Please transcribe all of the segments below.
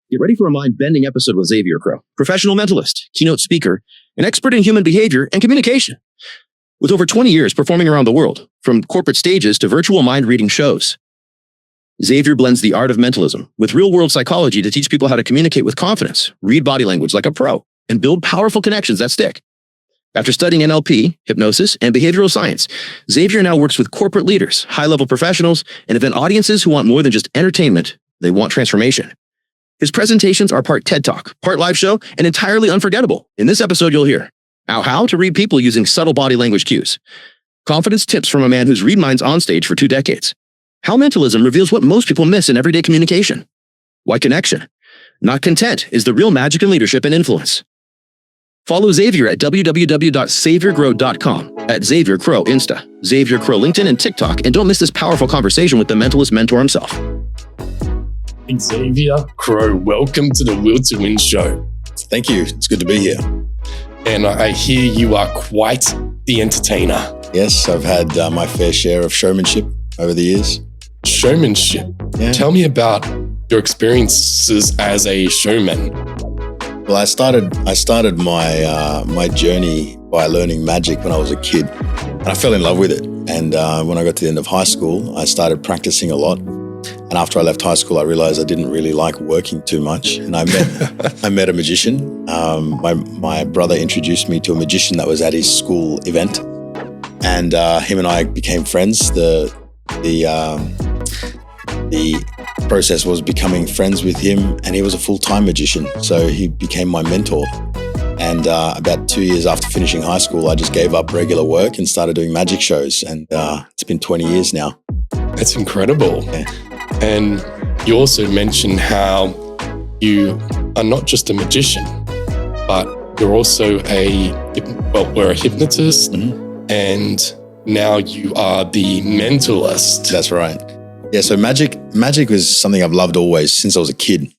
Get ready for a mind-bending episode with Xavier Crowe, professional mentalist, keynote speaker, and expert in human behavior and communication. With over 20 years performing around the world, from corporate stages to virtual mind-reading shows, Xavier blends the art of mentalism with real-world psychology to teach people how to communicate with confidence, read body language like a pro, and build powerful connections that stick. After studying NLP, hypnosis, and behavioral science, Xavier now works with corporate leaders, high-level professionals, and event audiences who want more than just entertainment. They want transformation. His presentations are part TED Talk, part live show, and entirely unforgettable. In this episode, you'll hear how to read people using subtle body language cues, confidence tips from a man who's read minds on stage for 2 decades, how mentalism reveals what most people miss in everyday communication, why connection, not content, is the real magic in leadership and influence. Follow Xavier at www.xaviergrow.com, at Xavier Crowe Insta, Xavier Crowe LinkedIn and TikTok, and don't miss this powerful conversation with the mentalist mentor himself. Xavier Crowe, welcome to the Will to Win show. Thank you. It's good to be here. And I hear you are quite the entertainer. Yes, I've had my fair share of showmanship over the years. Showmanship? Yeah. Tell me about your experiences as a showman. Well, I started my journey by learning magic when I was a kid, and I fell in love with it. And when I got to the end of high school, I started practicing a lot. And after I left high school, I realized I didn't really like working too much. And I met a magician. My brother introduced me to a magician that was at his school event. And him and I became friends. The process was becoming friends with him, and he was a full-time magician. So he became my mentor. And about 2 years after finishing high school, I just gave up regular work and started doing magic shows. And it's been 20 years now. That's incredible. Yeah. And you also mentioned how you are not just a magician, but you're also we're a hypnotist, and now you are the mentalist. That's right. Yeah, so magic was something I've loved always since I was a kid.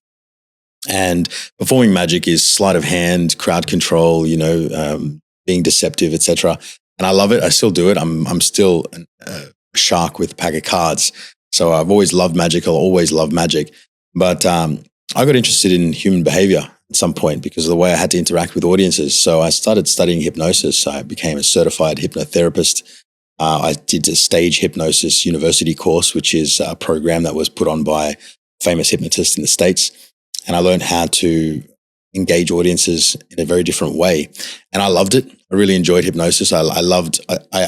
And performing magic is sleight of hand, crowd control, being deceptive, etc. And I love it. I still do it. I'm still a shark with a pack of cards. So I've always loved magic. I'll always love magic. But I got interested in human behavior at some point because of the way I had to interact with audiences. So I started studying hypnosis. I became a certified hypnotherapist. I did a stage hypnosis university course, which is a program that was put on by a famous hypnotist in the States. And I learned how to engage audiences in a very different way. And I loved it. I really enjoyed hypnosis. I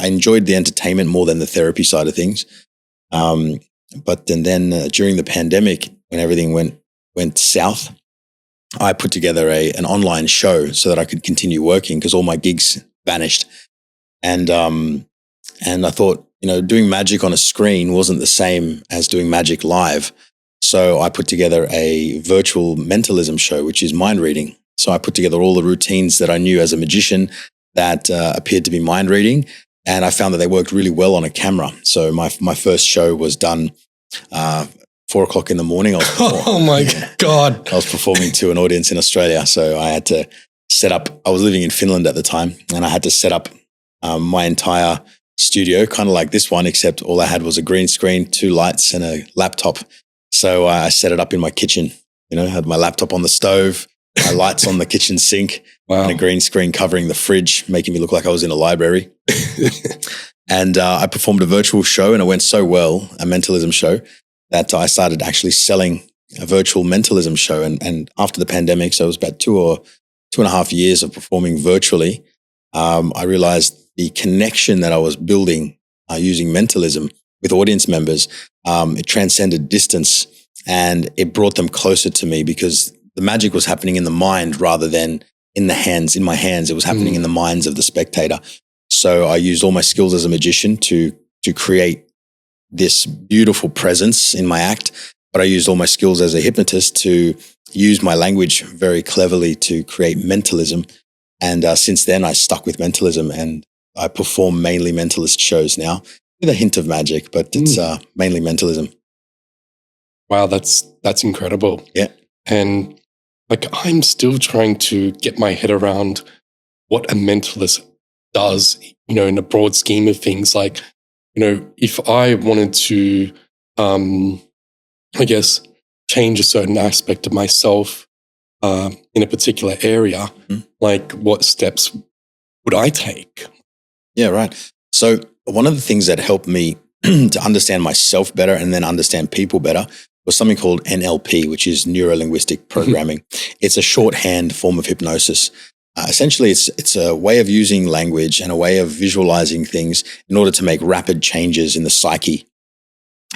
enjoyed the entertainment more than the therapy side of things. But then during the pandemic, when everything went south, I put together an online show so that I could continue working because all my gigs vanished. And I thought, doing magic on a screen wasn't the same as doing magic live. So I put together a virtual mentalism show, which is mind reading. So I put together all the routines that I knew as a magician that appeared to be mind reading. And I found that they worked really well on a camera. So my first show was done 4:00 in the morning. Oh my God. I was performing to an audience in Australia. So I had to set up, I was living in Finland at the time, and I had to set up my entire studio, kind of like this one, except all I had was a green screen, 2 lights and a laptop. So I set it up in my kitchen, had my laptop on the stove, my lights on the kitchen sink, wow, and a green screen covering the fridge, making me look like I was in a library. And I performed a virtual show, and it went so well, a mentalism show, that I started actually selling a virtual mentalism show. And after the pandemic, so it was about 2.5 years of performing virtually, I realized the connection that I was building using mentalism with audience members, it transcended distance, and it brought them closer to me because the magic was happening in the mind rather than in my hands. It was happening in the minds of the spectator. So I used all my skills as a magician to create this beautiful presence in my act, but I used all my skills as a hypnotist to use my language very cleverly to create mentalism. And since then, I stuck with mentalism, and I perform mainly mentalist shows now with a hint of magic, but it's mainly mentalism. Wow, that's incredible. Yeah. And I'm still trying to get my head around what a mentalist does, in a broad scheme of things. If I wanted to, change a certain aspect of myself in a particular area, like what steps would I take? Yeah, right. So one of the things that helped me to understand myself better and then understand people better was something called NLP, which is neuro-linguistic programming. It's a shorthand form of hypnosis. Essentially, it's a way of using language and a way of visualizing things in order to make rapid changes in the psyche.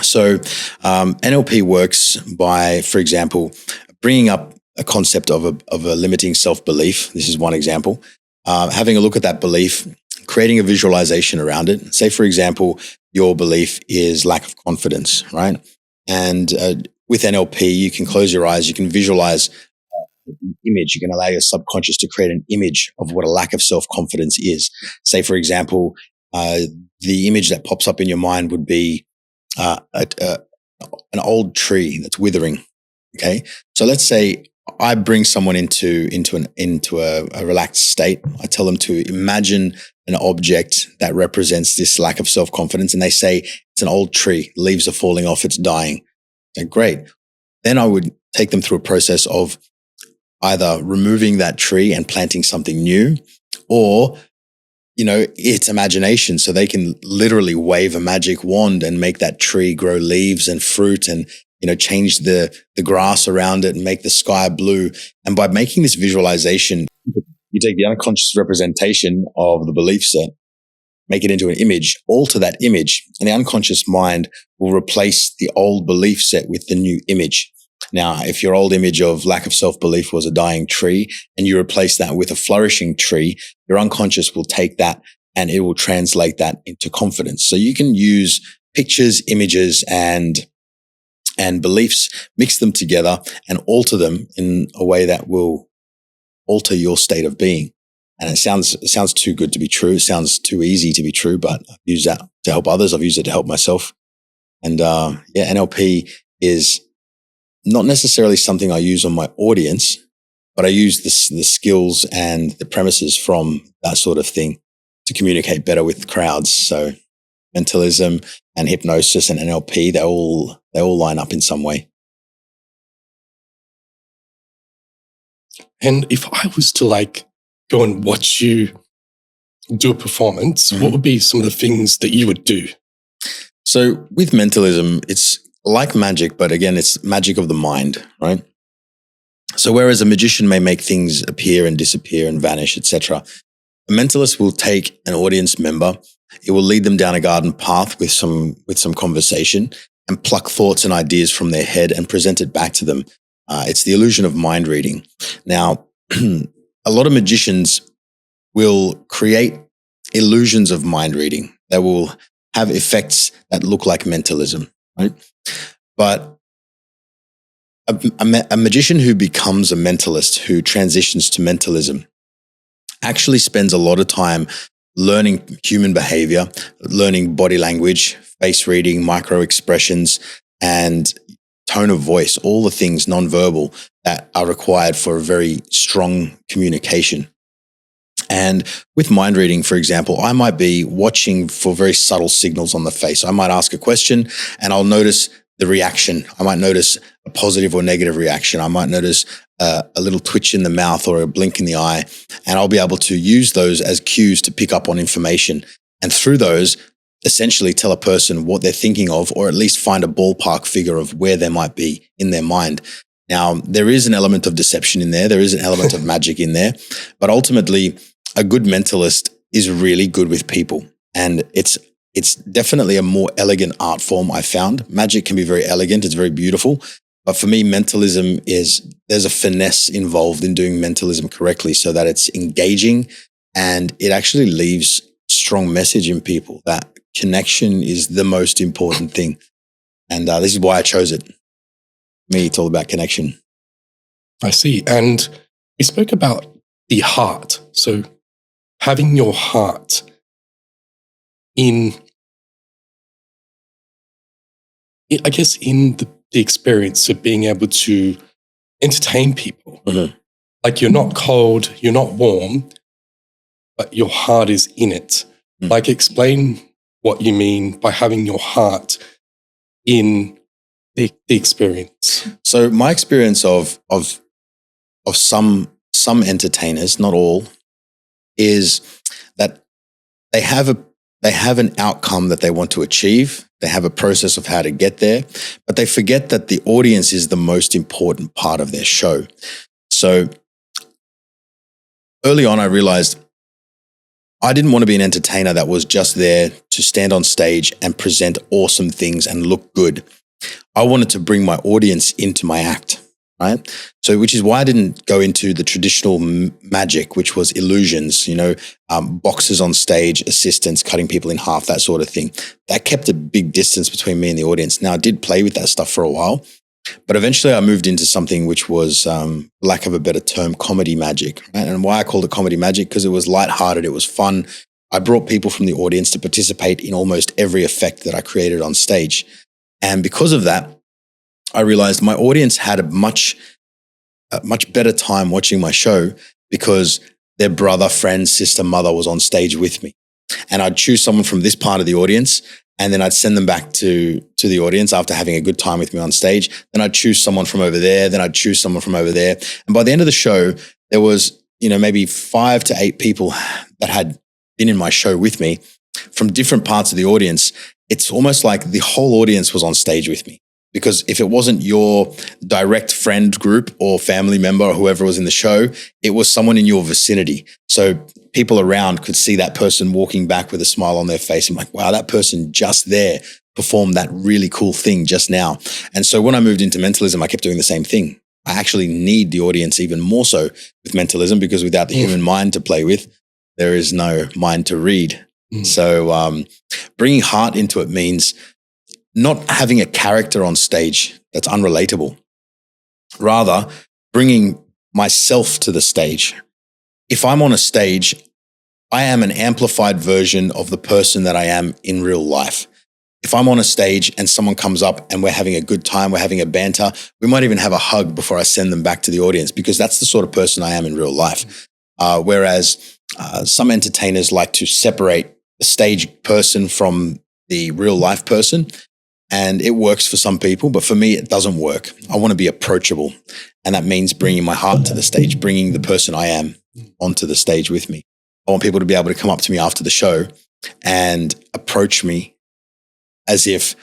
So NLP works by, for example, bringing up a concept of a limiting self-belief. This is one example. Having a look at that belief, creating a visualization around it. Say, for example, your belief is lack of confidence, right? And with NLP, you can close your eyes, you can visualize an image. You can allow your subconscious to create an image of what a lack of self-confidence is. Say, for example, the image that pops up in your mind would be an old tree that's withering. Okay, so let's say I bring someone into a relaxed state. I tell them to imagine an object that represents this lack of self-confidence, and they say it's an old tree. Leaves are falling off. It's dying. Okay, great. Then I would take them through a process of either removing that tree and planting something new, or it's imagination. So they can literally wave a magic wand and make that tree grow leaves and fruit and change the grass around it and make the sky blue. And by making this visualization, you take the unconscious representation of the belief set, make it into an image, alter that image, and the unconscious mind will replace the old belief set with the new image. Now, if your old image of lack of self-belief was a dying tree and you replace that with a flourishing tree, your unconscious will take that and it will translate that into confidence. So you can use pictures, images, and beliefs, mix them together and alter them in a way that will alter your state of being. And it sounds too good to be true. It sounds too easy to be true, but I've used that to help others. I've used it to help myself. And NLP is not necessarily something I use on my audience, but I use the skills and the premises from that sort of thing to communicate better with crowds. So mentalism and hypnosis and NLP, they all line up in some way. And if I was to go and watch you do a performance, what would be some of the things that you would do? So with mentalism, it's like magic, but again, it's magic of the mind, right? So whereas a magician may make things appear and disappear and vanish, etc., a mentalist will take an audience member. It will lead them down a garden path with some conversation and pluck thoughts and ideas from their head and present it back to them. It's the illusion of mind reading. Now, a lot of magicians will create illusions of mind reading that will have effects that look like mentalism, right? But a magician who becomes a mentalist, who transitions to mentalism, actually spends a lot of time learning human behavior, learning body language, face reading, micro expressions, and tone of voice, all the things nonverbal that are required for a very strong communication. And with mind reading, for example, I might be watching for very subtle signals on the face. I might ask a question and I'll notice the reaction. I might notice a positive or negative reaction. I might notice a little twitch in the mouth or a blink in the eye, and I'll be able to use those as cues to pick up on information. And through those, essentially tell a person what they're thinking of, or at least find a ballpark figure of where they might be in their mind. Now, there is an element of deception in there. There is an element of magic in there. But ultimately, a good mentalist is really good with people. And it's definitely a more elegant art form, I found. Magic can be very elegant. It's very beautiful. But for me, mentalism there's a finesse involved in doing mentalism correctly so that it's engaging and it actually leaves strong message in people that connection is the most important thing. And this is why I chose it. Me, it's all about connection. I see. And we spoke about the heart. So having your heart in the experience of being able to entertain people. Mm-hmm. Like you're not cold, you're not warm, but your heart is in it. Mm-hmm. Like explain what you mean by having your heart in the experience? So my experience of some entertainers, not all, is that they have an outcome that they want to achieve. They have a process of how to get there, but they forget that the audience is the most important part of their show. So early on, I realized I didn't want to be an entertainer that was just there to stand on stage and present awesome things and look good. I wanted to bring my audience into my act, right? So, which is why I didn't go into the traditional magic, which was illusions, boxes on stage, assistants, cutting people in half, that sort of thing. That kept a big distance between me and the audience. Now, I did play with that stuff for a while, but eventually I moved into something which was, lack of a better term, comedy magic. Right? And why I called it comedy magic, because it was lighthearted, it was fun. I brought people from the audience to participate in almost every effect that I created on stage. And because of that, I realized my audience had a much better time watching my show because their brother, friend, sister, mother was on stage with me. And I'd choose someone from this part of the audience, and then I'd send them back to the audience after having a good time with me on stage. Then I'd choose someone from over there. Then I'd choose someone from over there. And by the end of the show, there was, maybe 5 to 8 people that had been in my show with me from different parts of the audience. It's almost like the whole audience was on stage with me. Because if it wasn't your direct friend group or family member or whoever was in the show, it was someone in your vicinity. So people around could see that person walking back with a smile on their face. I'm like, wow, that person just there performed that really cool thing just now. And so when I moved into mentalism, I kept doing the same thing. I actually need the audience even more so with mentalism, because without the human mind to play with, there is no mind to read. So bringing heart into it means not having a character on stage that's unrelatable, rather bringing myself to the stage. If I'm on a stage, I am an amplified version of the person that I am in real life. If I'm on a stage and someone comes up and we're having a good time, we're having a banter, we might even have a hug before I send them back to the audience, because that's the sort of person I am in real life. Whereas some entertainers like to separate the stage person from the real life person. And it works for some people, but for me, it doesn't work. I want to be approachable. And that means bringing my heart to the stage, bringing the person I am onto the stage with me. I want people to be able to come up to me after the show and approach me as if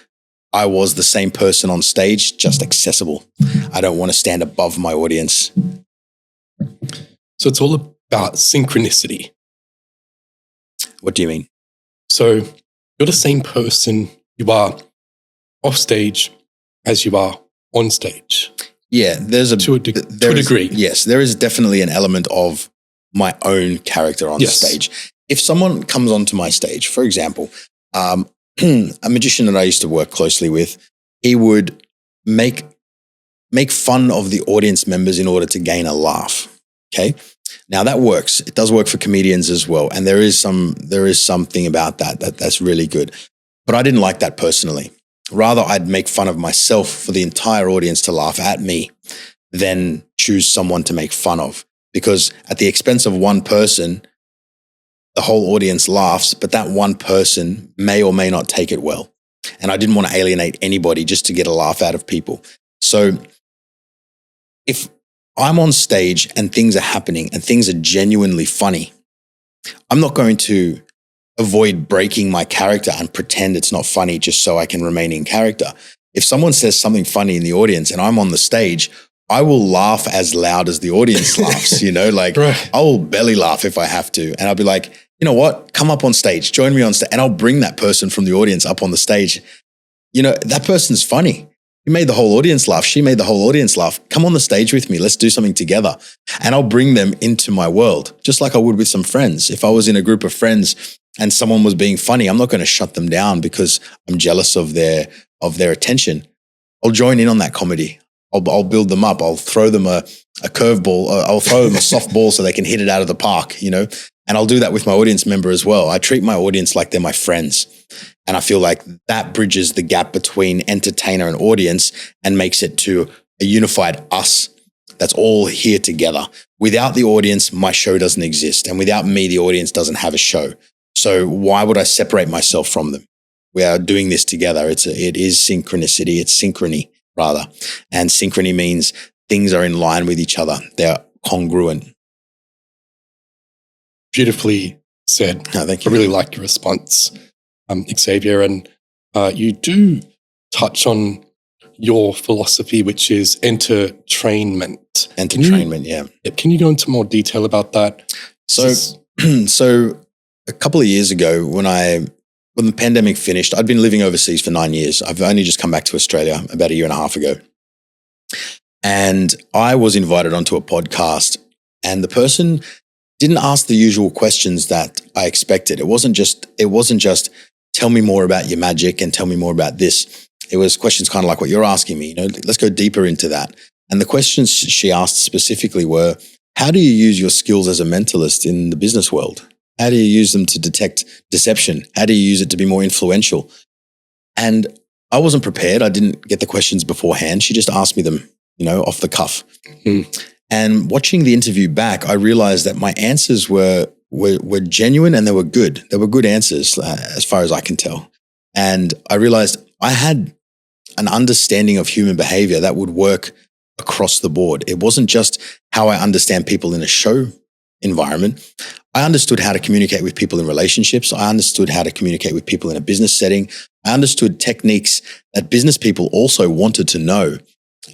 I was the same person on stage, just accessible. I don't want to stand above my audience. So it's all about synchronicity. What do you mean? So you're the same person you are off stage as you are on stage. Yeah, to a degree. Yes, there is definitely an element of my own character on stage. If someone comes onto my stage, for example, a magician that I used to work closely with, he would make fun of the audience members in order to gain a laugh. Okay. Now that works. It does work for comedians as well. And there is something about that's really good. But I didn't like that personally. Rather, I'd make fun of myself for the entire audience to laugh at me than choose someone to make fun of. Because at the expense of one person, the whole audience laughs, but that one person may or may not take it well. And I didn't want to alienate anybody just to get a laugh out of people. So if I'm on stage and things are happening and things are genuinely funny, I'm not going to avoid breaking my character and pretend it's not funny just so I can remain in character. If someone says something funny in the audience and I'm on the stage, I will laugh as loud as the audience laughs, right. I will belly laugh if I have to. And I'll be like, you know what? Come up on stage, join me on stage. And I'll bring that person from the audience up on the stage. That person's funny. You made the whole audience laugh. She made the whole audience laugh. Come on the stage with me. Let's do something together. And I'll bring them into my world, just like I would with some friends. If I was in a group of friends and someone was being funny, I'm not going to shut them down because I'm jealous of their attention. I'll join in on that comedy. I'll build them up. I'll throw them a curveball. I'll throw them a soft ball so they can hit it out of the park, And I'll do that with my audience member as well. I treat my audience like they're my friends. And I feel like that bridges the gap between entertainer and audience and makes it to a unified us that's all here together. Without the audience, my show doesn't exist. And without me, the audience doesn't have a show. So why would I separate myself from them? We are doing this together. It is synchronicity. It's synchrony. rather. And synchrony means things are in line with each other. They're congruent. Beautifully said. No, thank you. I really like your response, Xavier. And you do touch on your philosophy, which is entertainment. Entertainment, yeah. Can you go into more detail about that? So a couple of years ago, when the pandemic finished, I'd been living overseas for 9 years. I've only just come back to Australia about a year and a half ago. And I was invited onto a podcast, and the person didn't ask the usual questions that I expected. It wasn't just tell me more about your magic and tell me more about this. It was questions kind of like what you're asking me, let's go deeper into that. And the questions she asked specifically were, how do you use your skills as a mentalist in the business world? How do you use them to detect deception? How do you use it to be more influential? And I wasn't prepared. I didn't get the questions beforehand. She just asked me them, off the cuff. Mm. And watching the interview back, I realized that my answers were genuine and they were good. They were good answers as far as I can tell. And I realized I had an understanding of human behavior that would work across the board. It wasn't just how I understand people in a show environment. I understood how to communicate with people in relationships. I understood how to communicate with people in a business setting. I understood techniques that business people also wanted to know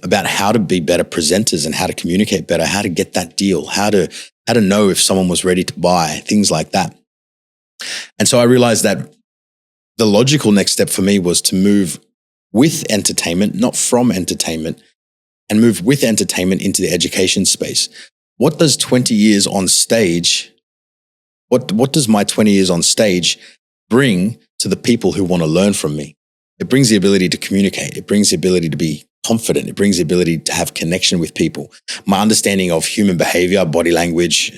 about how to be better presenters and how to communicate better, how to get that deal, how to know if someone was ready to buy, things like that. And so I realized that the logical next step for me was to move with entertainment, not from entertainment, and move with entertainment into the education space. What does 20 years on stage, what does my 20 years on stage bring to the people who want to learn from me? It brings the ability to communicate. It brings the ability to be confident. It brings the ability to have connection with people. My understanding of human behavior, body language,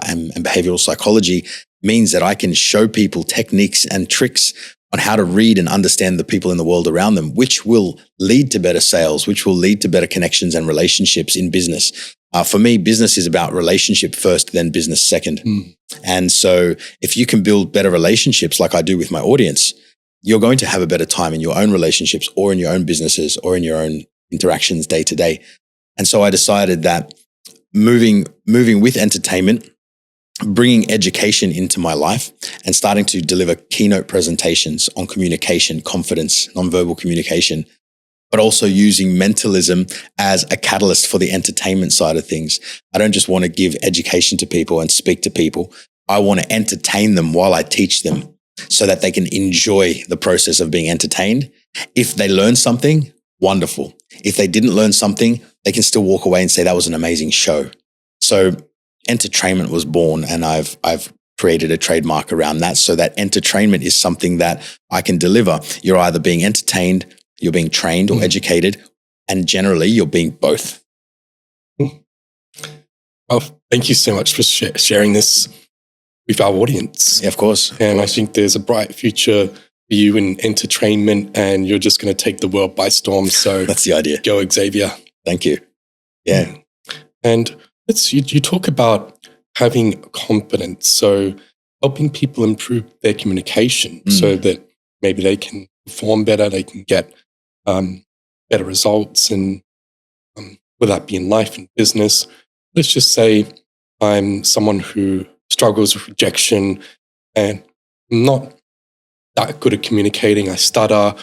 and behavioral psychology means that I can show people techniques and tricks on how to read and understand the people in the world around them, which will lead to better sales, which will lead to better connections and relationships in business. For me, business is about relationship first, then business second. Mm. And so if you can build better relationships like I do with my audience, you're going to have a better time in your own relationships or in your own businesses or in your own interactions day to day. And so I decided that moving with entertainment, bringing education into my life and starting to deliver keynote presentations on communication, confidence, nonverbal communication, but also using mentalism as a catalyst for the entertainment side of things. I don't just want to give education to people and speak to people. I want to entertain them while I teach them so that they can enjoy the process of being entertained. If they learn something, wonderful. If they didn't learn something, they can still walk away and say that was an amazing show. So entertainment was born, and I've created a trademark around that so that entertainment is something that I can deliver. You're either being entertained, you're being trained or educated, and generally you're being both. Well, thank you so much for sharing this with our audience. Yeah, of course. And I think there's a bright future for you in entertainment, and you're just going to take the world by storm. So that's the idea. Go, Xavier. Thank you. Yeah. And you talk about having confidence, so helping people improve their communication so that maybe they can perform better, they can get better results, and whether that be in life and business. Let's just say I'm someone who struggles with rejection and I'm not that good at communicating. I stutter,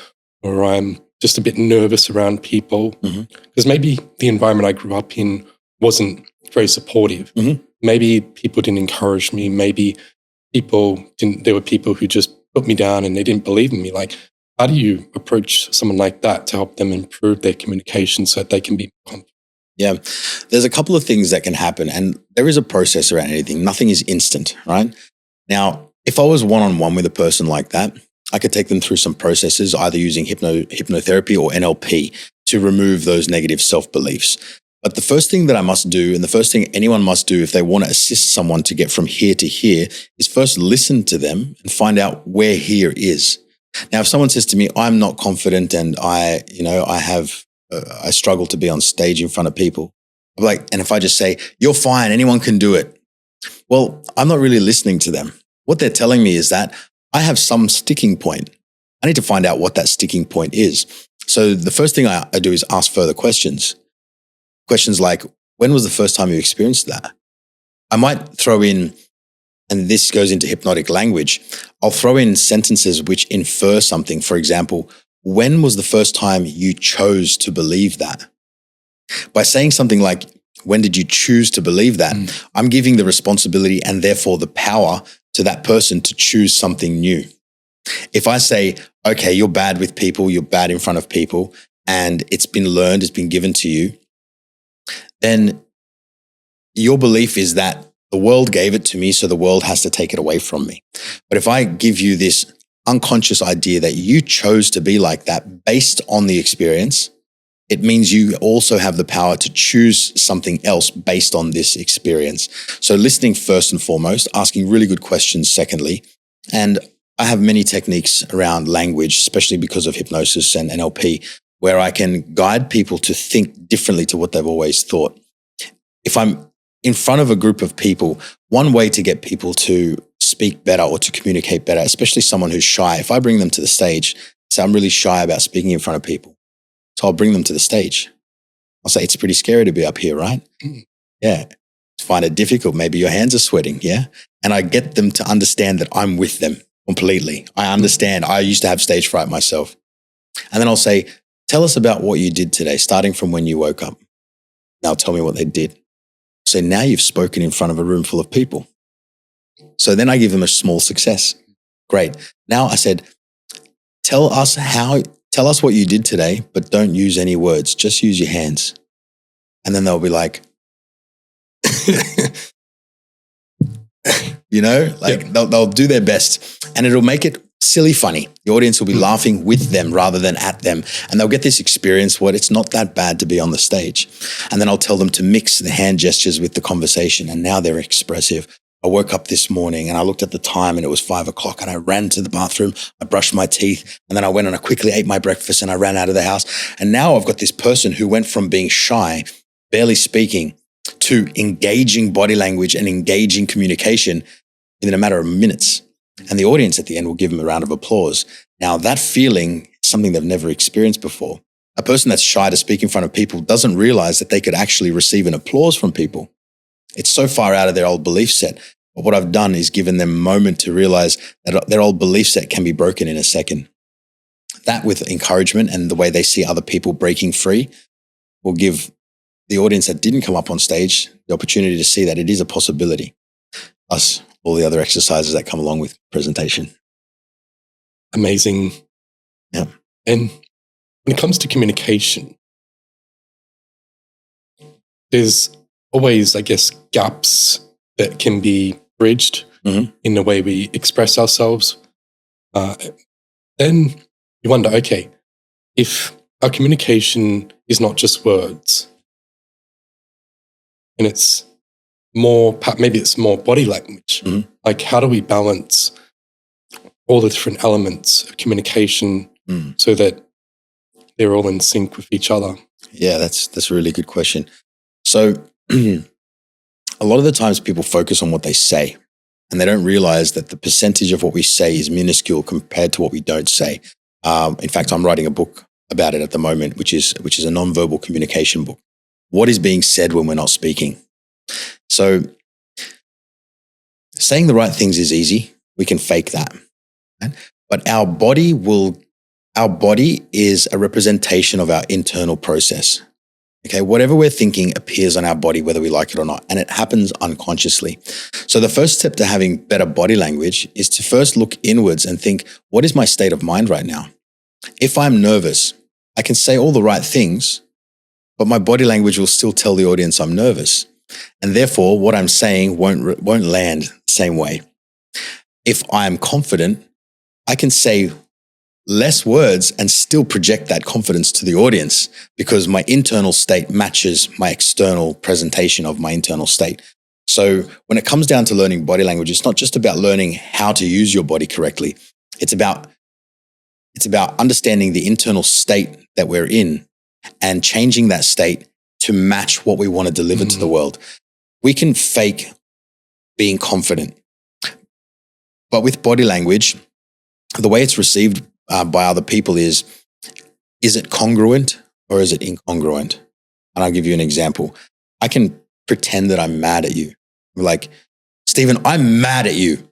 or I'm just a bit nervous around people because maybe the environment I grew up in wasn't very supportive. Maybe people didn't encourage me. Maybe there were people who just put me down and they didn't believe in me. Like, how do you approach someone like that to help them improve their communication so that they can be confident? Yeah, there's a couple of things that can happen, and there is a process around anything. Nothing is instant, right? Now, if I was one-on-one with a person like that, I could take them through some processes, either using hypnotherapy or NLP to remove those negative self-beliefs. But the first thing that I must do, and the first thing anyone must do if they want to assist someone to get from here to here, is first listen to them and find out where here is. Now, if someone says to me, I'm not confident and I struggle to be on stage in front of people, I'm like, and if I just say, you're fine, anyone can do it. Well, I'm not really listening to them. What they're telling me is that I have some sticking point. I need to find out what that sticking point is. So the first thing I do is ask further questions. Questions like, when was the first time you experienced that? I might throw in, and this goes into hypnotic language, I'll throw in sentences which infer something. For example, when was the first time you chose to believe that? By saying something like, when did you choose to believe that? I'm giving the responsibility and therefore the power to that person to choose something new. If I say, okay, you're bad with people, you're bad in front of people, and it's been learned, it's been given to you, then your belief is that the world gave it to me, so the world has to take it away from me. But if I give you this unconscious idea that you chose to be like that based on the experience, it means you also have the power to choose something else based on this experience. So listening first and foremost, asking really good questions secondly. And I have many techniques around language, especially because of hypnosis and NLP, where I can guide people to think differently to what they've always thought. If I'm in front of a group of people, one way to get people to speak better or to communicate better, especially someone who's shy, if I bring them to the stage, say I'm really shy about speaking in front of people, so I'll bring them to the stage. I'll say, it's pretty scary to be up here, right? Yeah. Find it difficult. Maybe your hands are sweating, yeah? And I get them to understand that I'm with them completely. I understand. I used to have stage fright myself. And then I'll say, tell us about what you did today, starting from when you woke up. Now tell me what they did. So now you've spoken in front of a room full of people. So then I give them a small success. Great. Now I said, tell us what you did today, but don't use any words. Just use your hands. And then they'll be like, they'll do their best, and it'll make it silly funny. The audience will be laughing with them rather than at them. And they'll get this experience where it's not that bad to be on the stage. And then I'll tell them to mix the hand gestures with the conversation. And now they're expressive. I woke up this morning and I looked at the time and it was 5 o'clock and I ran to the bathroom. I brushed my teeth and then I went and I quickly ate my breakfast and I ran out of the house. And now I've got this person who went from being shy, barely speaking, to engaging body language and engaging communication in a matter of minutes. And the audience at the end will give them a round of applause. Now that feeling is something they've never experienced before. A person that's shy to speak in front of people doesn't realize that they could actually receive an applause from people. It's so far out of their old belief set. But what I've done is given them a moment to realize that their old belief set can be broken in a second. That, with encouragement and the way they see other people breaking free, will give the audience that didn't come up on stage the opportunity to see that it is a possibility. Plus all the other exercises that come along with presentation. Amazing. Yeah. And when it comes to communication, there's always, I guess, gaps that can be bridged in the way we express ourselves. Then you wonder, okay, if our communication is not just words, and it's more, maybe it's more body language. Like, how do we balance all the different elements of communication so that they're all in sync with each other? Yeah, that's a really good question. So a lot of the times people focus on what they say, and they don't realize that the percentage of what we say is minuscule compared to what we don't say. In fact, I'm writing a book about it at the moment, which is a nonverbal communication book. What is being said when we're not speaking? So saying the right things is easy. We can fake that. Right? But our body is a representation of our internal process. Okay, whatever we're thinking appears on our body, whether we like it or not, and it happens unconsciously. So the first step to having better body language is to first look inwards and think, what is my state of mind right now? If I'm nervous, I can say all the right things, but my body language will still tell the audience I'm nervous. And therefore, what I'm saying won't land the same way. If I'm confident, I can say less words and still project that confidence to the audience because my internal state matches my external presentation of my internal state. So when it comes down to learning body language, it's not just about learning how to use your body correctly. It's about understanding the internal state that we're in and changing that state to match what we want to deliver to the world. We can fake being confident, but with body language, the way it's received by other people is is it congruent or is it incongruent? And I'll give you an example. I can pretend that I'm mad at you. Like, Stephen, I'm mad at you.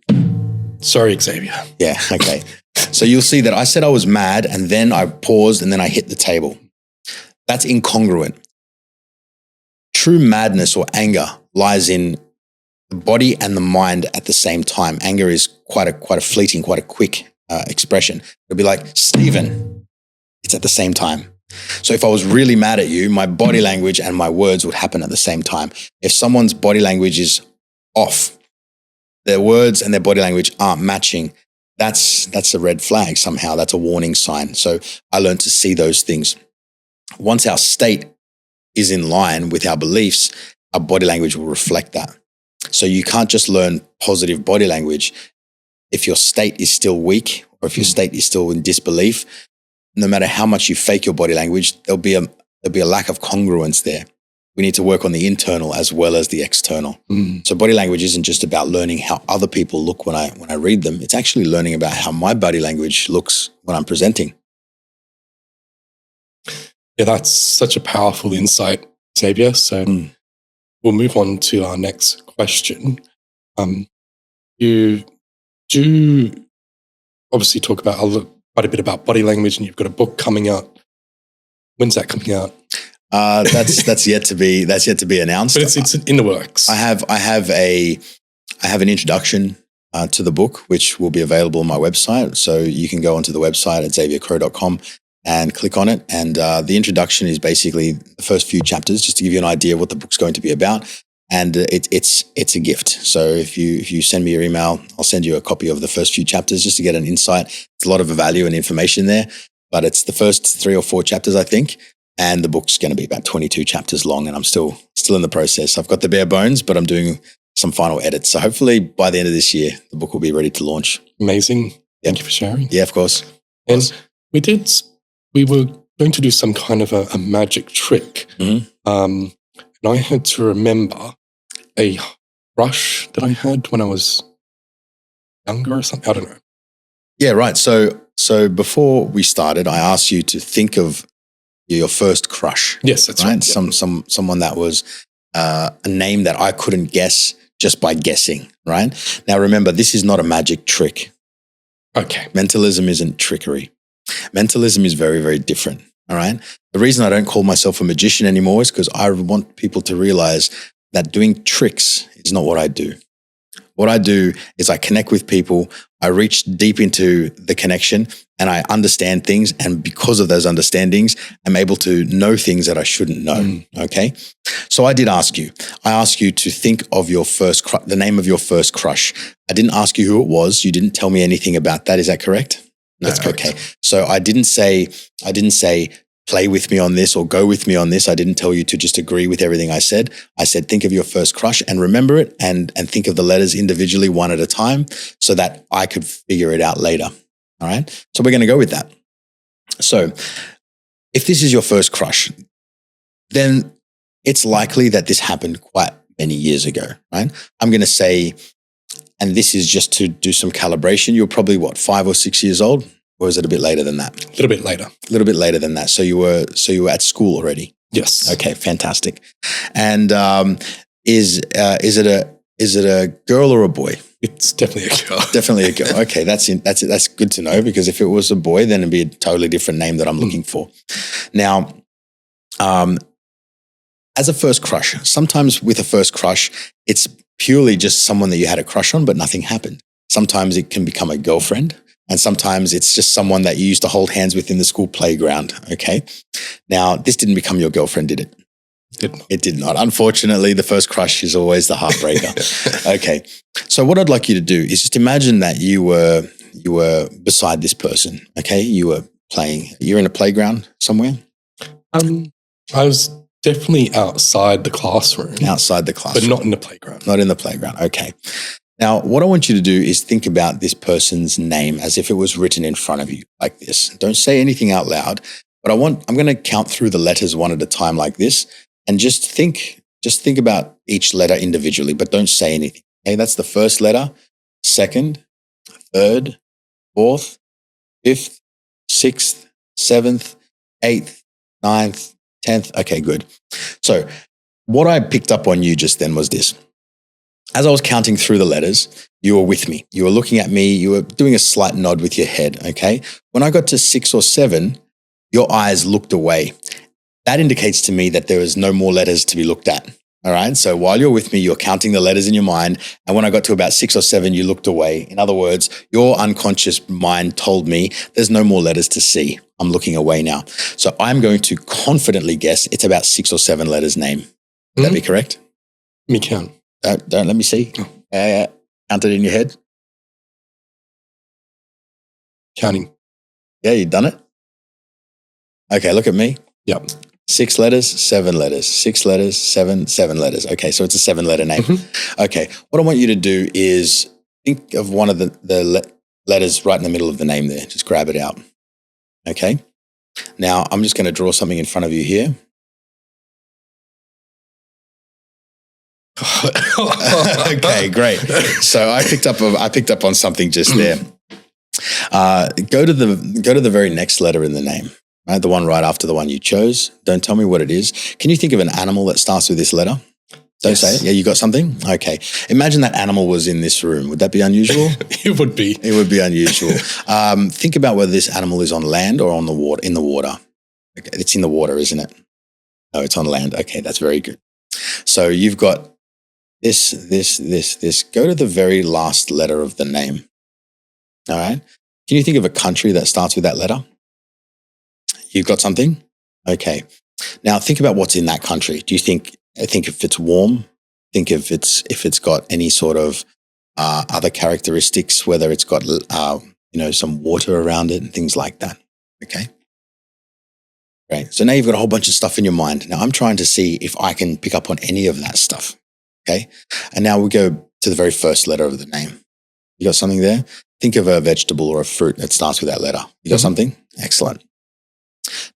Sorry, Xavier. Yeah, okay. So you'll see that I said I was mad and then I paused and then I hit the table. That's incongruent. True madness or anger lies in the body and the mind at the same time. Anger is quite a fleeting, quite a quick expression. It'll be like, Stephen, it's at the same time. So if I was really mad at you, my body language and my words would happen at the same time. If someone's body language is off, their words and their body language aren't matching, that's a red flag somehow. That's a warning sign. So I learned to see those things. Once our state is in line with our beliefs, our body language will reflect that. So you can't just learn positive body language if your state is still weak or if your state is still in disbelief. No matter how much you fake your body language, there'll be a lack of congruence there. We need to work on the internal as well as the external. So body language isn't just about learning how other people look when I read them. It's actually learning about how my body language looks when I'm presenting. Yeah, that's such a powerful insight, Xavier. So we'll move on to our next question. You do obviously talk about quite a bit about body language, and you've got a book coming out. When's that coming out? That's yet to be announced. But it's in the works. I have an introduction to the book, which will be available on my website. So you can go onto the website at xaviercrowe.com and click on it. And the introduction is basically the first few chapters, just to give you an idea of what the book's going to be about. And it's a gift. So if you send me your email, I'll send you a copy of the first few chapters just to get an insight. It's a lot of value and information there, but it's the first 3 or 4 chapters, I think. And the book's going to be about 22 chapters long, and I'm still in the process. I've got the bare bones, but I'm doing some final edits. So hopefully by the end of this year, the book will be ready to launch. Amazing. Thank you for sharing. Yeah, of course. And we were going to do some kind of a magic trick. And I had to remember a crush that I had when I was younger or something. I don't know. Yeah, right. So before we started, I asked you to think of your first crush. Yes, that's right. Yep. Someone that was a name that I couldn't guess just by guessing, right? Now remember, this is not a magic trick. Okay. Mentalism isn't trickery. Mentalism is very, very different, all right? The reason I don't call myself a magician anymore is because I want people to realize that doing tricks is not what I do. What I do is I connect with people, I reach deep into the connection, and I understand things. And because of those understandings, I'm able to know things that I shouldn't know. Okay. So I did ask you. I asked you to think of your the name of your first crush. I didn't ask you who it was. You didn't tell me anything about that. Is that correct? No. That's correct. Okay. So I didn't say play with me on this or go with me on this. I didn't tell you to just agree with everything I said. I said, think of your first crush and remember it and think of the letters individually one at a time so that I could figure it out later. All right. So we're going to go with that. So if this is your first crush, then it's likely that this happened quite many years ago, right? I'm going to say, and this is just to do some calibration, you're probably 5 or 6 years old? Or is it a bit later than that? A little bit later. A little bit later than that. So you were at school already? Yes. Okay, fantastic. And is it a girl or a boy? It's definitely a girl. Definitely a girl. Okay, that's good to know, because if it was a boy, then it'd be a totally different name that I'm looking for. Now, as a first crush, sometimes with a first crush, it's purely just someone that you had a crush on, but nothing happened. Sometimes it can become a girlfriend. And sometimes it's just someone that you used to hold hands with in the school playground, okay? Now, this didn't become your girlfriend, did it? It did not. Unfortunately, the first crush is always the heartbreaker. Okay. So what I'd like you to do is just imagine that you were beside this person, okay? You're in a playground somewhere? I was definitely outside the classroom. Outside the classroom. But not in the playground. Not in the playground, okay. Now, what I want you to do is think about this person's name as if it was written in front of you like this. Don't say anything out loud, but I'm going to count through the letters one at a time like this, and just think about each letter individually, but don't say anything. Okay, that's the first letter, second, third, fourth, fifth, sixth, seventh, 8th, 9th, 10th. Okay, good. So what I picked up on you just then was this. As I was counting through the letters, you were with me. You were looking at me. You were doing a slight nod with your head, okay? When I got to 6 or 7, your eyes looked away. That indicates to me that there was no more letters to be looked at, all right? So while you're with me, you're counting the letters in your mind. And when I got to about 6 or 7, you looked away. In other words, your unconscious mind told me there's no more letters to see. I'm looking away now. So I'm going to confidently guess it's about 6 or 7 letters name. Would that be correct? Let me count. Don't let me see. Count it in your head. Counting. Yeah, you've done it. Okay, look at me. Yep. 6 letters, 7 letters, 6 letters, 7 letters. Okay, so it's a 7-letter name. Okay, what I want you to do is think of one of the letters right in the middle of the name there. Just grab it out. Okay. Now, I'm just going to draw something in front of you here. Okay, great. So I picked up on something just there. Go to the very next letter in the name, right? The one right after the one you chose. Don't tell me what it is. Can you think of an animal that starts with this letter? Don't say it. Yeah, you got something? Okay. Imagine that animal was in this room. Would that be unusual? It would be. It would be unusual. Think about whether this animal is on land or on the water. In the water. Okay, it's in the water, isn't it? No, it's on land. Okay, that's very good. So you've got this. Go to the very last letter of the name. All right. Can you think of a country that starts with that letter? You've got something? Okay. Now think about what's in that country. Do you think if it's warm? Think if it's got any sort of other characteristics, whether it's got some water around it and things like that. Okay. Great. So now you've got a whole bunch of stuff in your mind. Now I'm trying to see if I can pick up on any of that stuff. Okay. And now we go to the very first letter of the name. You got something there? Think of a vegetable or a fruit that starts with that letter. You got something? Excellent.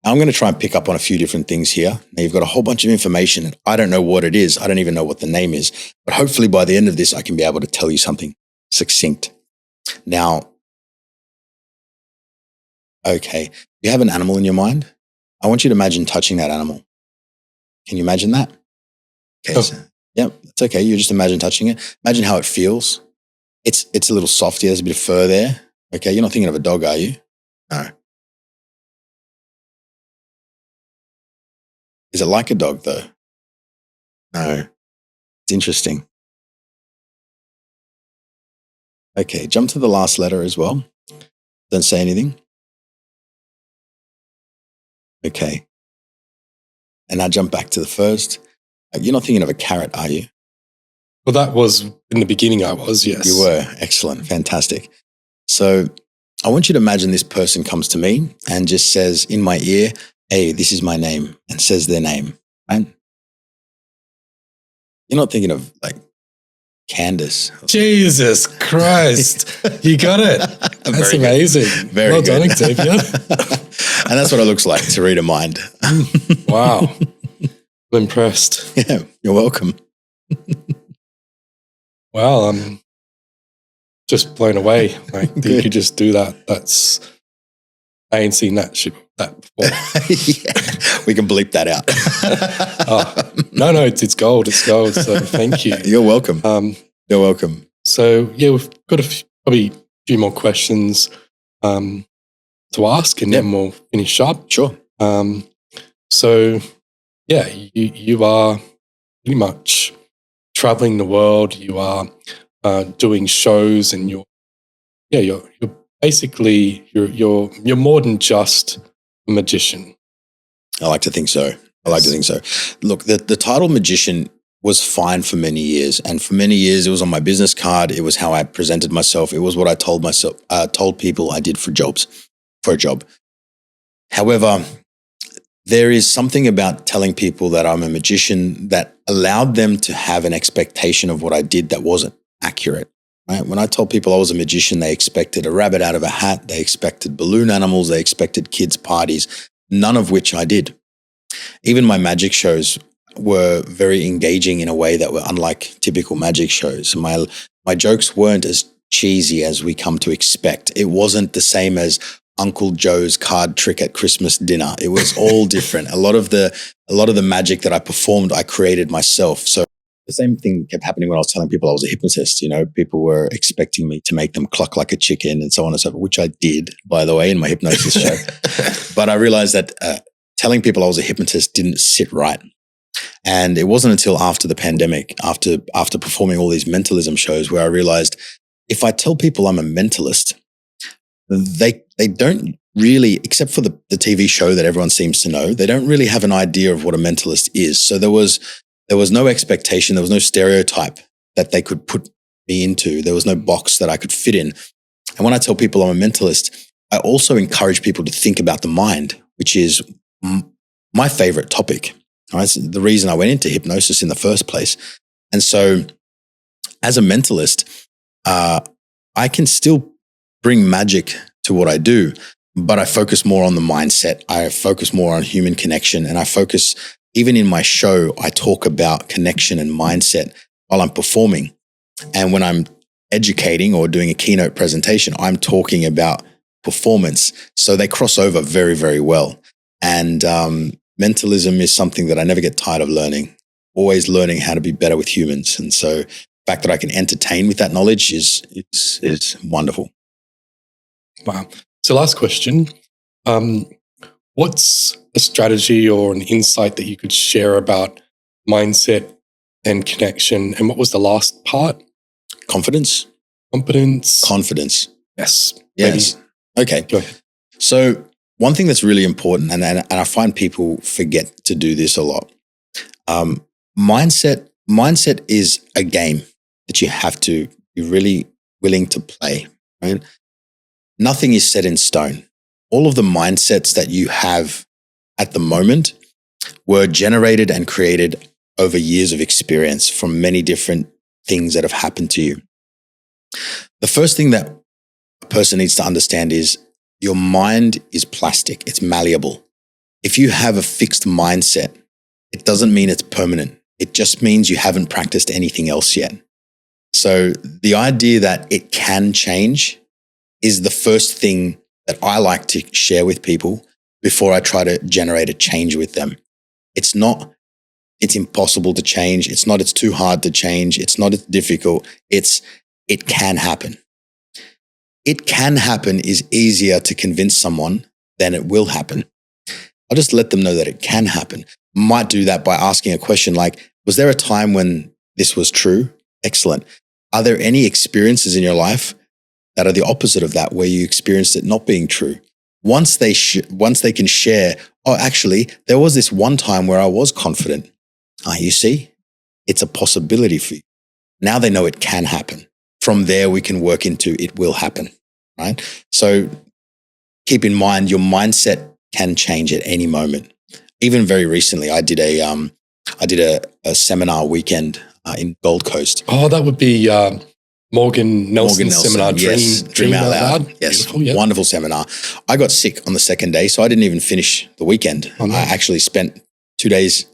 Now I'm going to try and pick up on a few different things here. Now you've got a whole bunch of information and I don't know what it is. I don't even know what the name is, but hopefully by the end of this, I can be able to tell you something succinct. Now, okay, you have an animal in your mind. I want you to imagine touching that animal. Can you imagine that? Okay. Oh. So, yep. It's okay. You just imagine touching it. Imagine how it feels. It's a little softy. There's a bit of fur there. Okay. You're not thinking of a dog, are you? No. Is it like a dog though? No. It's interesting. Okay. Jump to the last letter as well. Don't say anything. Okay. And now jump back to the first. You're not thinking of a carrot, are you? Well, that was in the beginning. I was, yes. You were. Excellent. Fantastic. So I want you to imagine this person comes to me and just says in my ear, hey, this is my name, and says their name, right? You're not thinking of like Candace. Jesus Christ. You got it. That's amazing. Very well good. done, Xavier. And that's what it looks like to read a mind. Wow. I'm impressed. Yeah, you're welcome. Wow, I'm just blown away. Like, you could just do that. I ain't seen that before. Yeah, we can bleep that out. No, it's gold. It's gold. So thank you. You're welcome. You're welcome. So yeah, we've got probably a few more questions to ask, and then we'll finish up. Sure. So yeah, you are pretty much traveling the world. You are doing shows, and you're basically you're more than just a magician. I like to think so. Look, the title magician was fine for many years. And for many years, it was on my business card. It was how I presented myself. It was what I told people I did for a job. However, there is something about telling people that I'm a magician that allowed them to have an expectation of what I did that wasn't accurate. Right? When I told people I was a magician, they expected a rabbit out of a hat. They expected balloon animals. They expected kids' parties, none of which I did. Even my magic shows were very engaging in a way that were unlike typical magic shows. My jokes weren't as cheesy as we come to expect. It wasn't the same as Uncle Joe's card trick at Christmas dinner. It was all different. A lot of the magic that I performed, I created myself. So the same thing kept happening when I was telling people I was a hypnotist. People were expecting me to make them cluck like a chicken and so on and so forth, which I did, by the way, in my hypnosis show. But I realized that telling people I was a hypnotist didn't sit right. And it wasn't until after the pandemic, after performing all these mentalism shows, where I realized if I tell people I'm a mentalist, they don't really, except for the TV show that everyone seems to know, they don't really have an idea of what a mentalist is. So there was no expectation, there was no stereotype that they could put me into. There was no box that I could fit in. And when I tell people I'm a mentalist, I also encourage people to think about the mind, which is my favorite topic. Right? It's the reason I went into hypnosis in the first place. And so as a mentalist, I can still bring magic to what I do, but I focus more on the mindset. I focus more on human connection, and I focus, even in my show, I talk about connection and mindset while I'm performing. And when I'm educating or doing a keynote presentation, I'm talking about performance. So they cross over very, very well. And mentalism is something that I never get tired of learning, always learning how to be better with humans. And so the fact that I can entertain with that knowledge is wonderful. Wow. So last question, what's a strategy or an insight that you could share about mindset and connection? And what was the last part? Confidence. Confidence. Yes. Yes. Maybe. Okay. Go ahead. So one thing that's really important, and I find people forget to do this a lot. Mindset is a game that you have to be really willing to play, right? Nothing is set in stone. All of the mindsets that you have at the moment were generated and created over years of experience from many different things that have happened to you. The first thing that a person needs to understand is your mind is plastic. It's malleable. If you have a fixed mindset, it doesn't mean it's permanent. It just means you haven't practiced anything else yet. So the idea that it can change is the first thing that I like to share with people before I try to generate a change with them. It's impossible to change. It's too hard to change. It's not as difficult. It can happen. It can happen is easier to convince someone than it will happen. I'll just let them know that it can happen. Might do that by asking a question like, was there a time when this was true? Excellent. Are there any experiences in your life that are the opposite of that, where you experienced it not being true? Once they can share, oh, actually, there was this one time where I was confident. You see, it's a possibility for you. Now they know it can happen. From there, we can work into it will happen, right? So keep in mind, your mindset can change at any moment. Even very recently, I did a seminar weekend in Gold Coast. Oh, that would be Morgan Nelson's seminar, yes, Dream Out Loud. Yes, yep. Wonderful seminar. I got sick on the second day, so I didn't even finish the weekend. Oh, no. I actually spent 2 days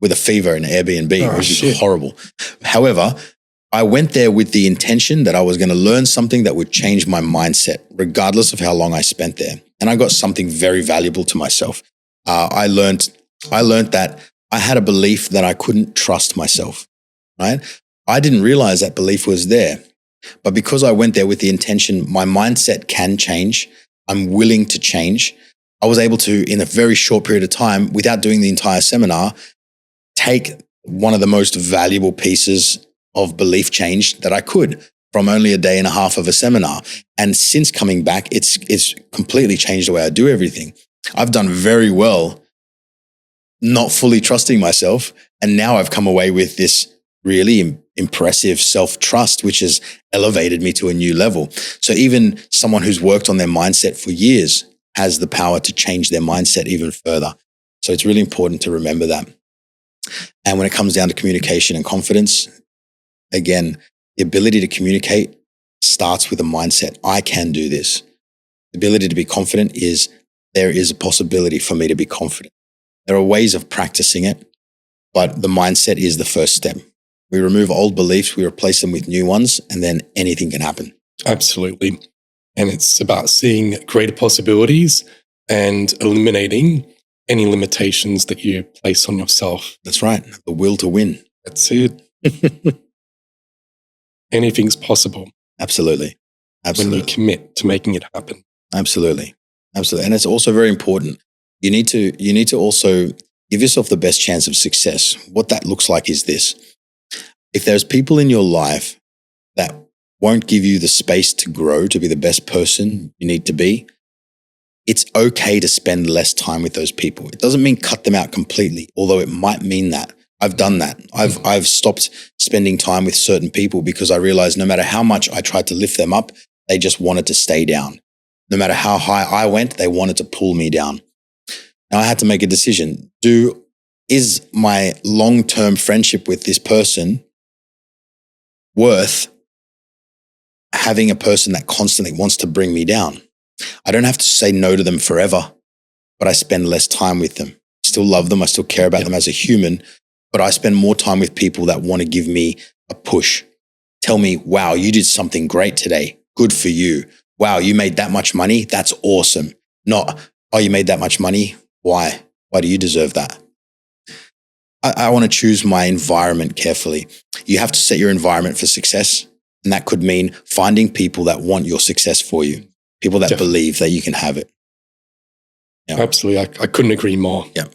with a fever in Airbnb, which is horrible. However, I went there with the intention that I was going to learn something that would change my mindset, regardless of how long I spent there. And I got something very valuable to myself. I learned that I had a belief that I couldn't trust myself, right? I didn't realize that belief was there. But because I went there with the intention, my mindset can change. I'm willing to change. I was able to, in a very short period of time, without doing the entire seminar, take one of the most valuable pieces of belief change that I could from only a day and a half of a seminar. And since coming back, it's completely changed the way I do everything. I've done very well not fully trusting myself. And now I've come away with this really impressive self-trust, which has elevated me to a new level. So even someone who's worked on their mindset for years has the power to change their mindset even further. So it's really important to remember that. And when it comes down to communication and confidence, again, the ability to communicate starts with a mindset. I can do this. The ability to be confident is there is a possibility for me to be confident. There are ways of practicing it, but the mindset is the first step. We remove old beliefs, we replace them with new ones, and then anything can happen. Absolutely. And it's about seeing greater possibilities and eliminating any limitations that you place on yourself. That's right. The will to win. That's it. Anything's possible. Absolutely. Absolutely. When you commit to making it happen. Absolutely. Absolutely. And it's also very important. You need to also give yourself the best chance of success. What that looks like is this. If there's people in your life that won't give you the space to grow, to be the best person you need to be, it's okay to spend less time with those people. It doesn't mean cut them out completely, although it might mean that. I've done that. I've stopped spending time with certain people because I realized no matter how much I tried to lift them up, they just wanted to stay down. No matter how high I went, they wanted to pull me down. Now I had to make a decision. Is my long-term friendship with this person worth having a person that constantly wants to bring me down? I don't have to say no to them forever, but I spend less time with them. I still love them. I still care about them as a human, but I spend more time with people that want to give me a push. Tell me, wow, you did something great today. Good for you. Wow, you made that much money. That's awesome. Not, oh, you made that much money. Why? Why do you deserve that? I want to choose my environment carefully. You have to set your environment for success. And that could mean finding people that want your success for you. People that believe that you can have it. Yeah. Absolutely. I couldn't agree more. Yeah.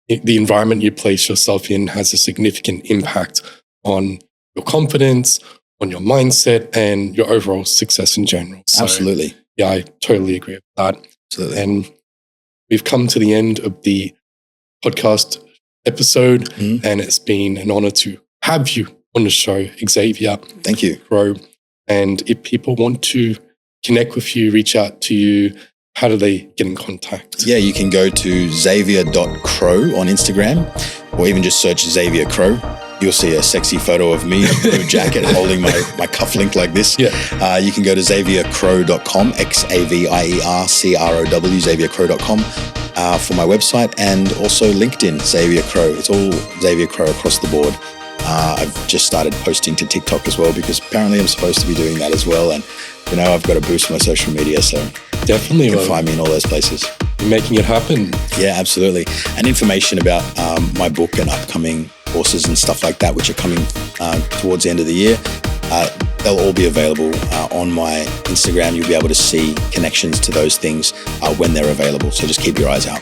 The environment you place yourself in has a significant impact on your confidence, on your mindset, and your overall success in general. So, absolutely. Yeah, I totally agree with that. Absolutely. And we've come to the end of the podcast episode, and it's been an honor to have you on the show, Xavier. Thank you. Crowe. And if people want to connect with you, reach out to you, how do they get in contact? Yeah, you can go to xavier.crowe on Instagram, or even just search Xavier Crowe. You'll see a sexy photo of me in a blue jacket holding my cufflink like this. Yeah. You can go to xaviercrowe.com, XAVIERCROW, xaviercrowe.com for my website, and also LinkedIn, Xavier Crowe. It's all Xavier Crowe across the board. I've just started posting to TikTok as well because apparently I'm supposed to be doing that as well. And, I've got to boost my social media. So definitely you can find me in all those places. You're making it happen. Yeah, absolutely. And information about my book and upcoming courses and stuff like that, which are coming towards the end of the year, they'll all be available on my Instagram. You'll be able to see connections to those things when they're available. So just keep your eyes out.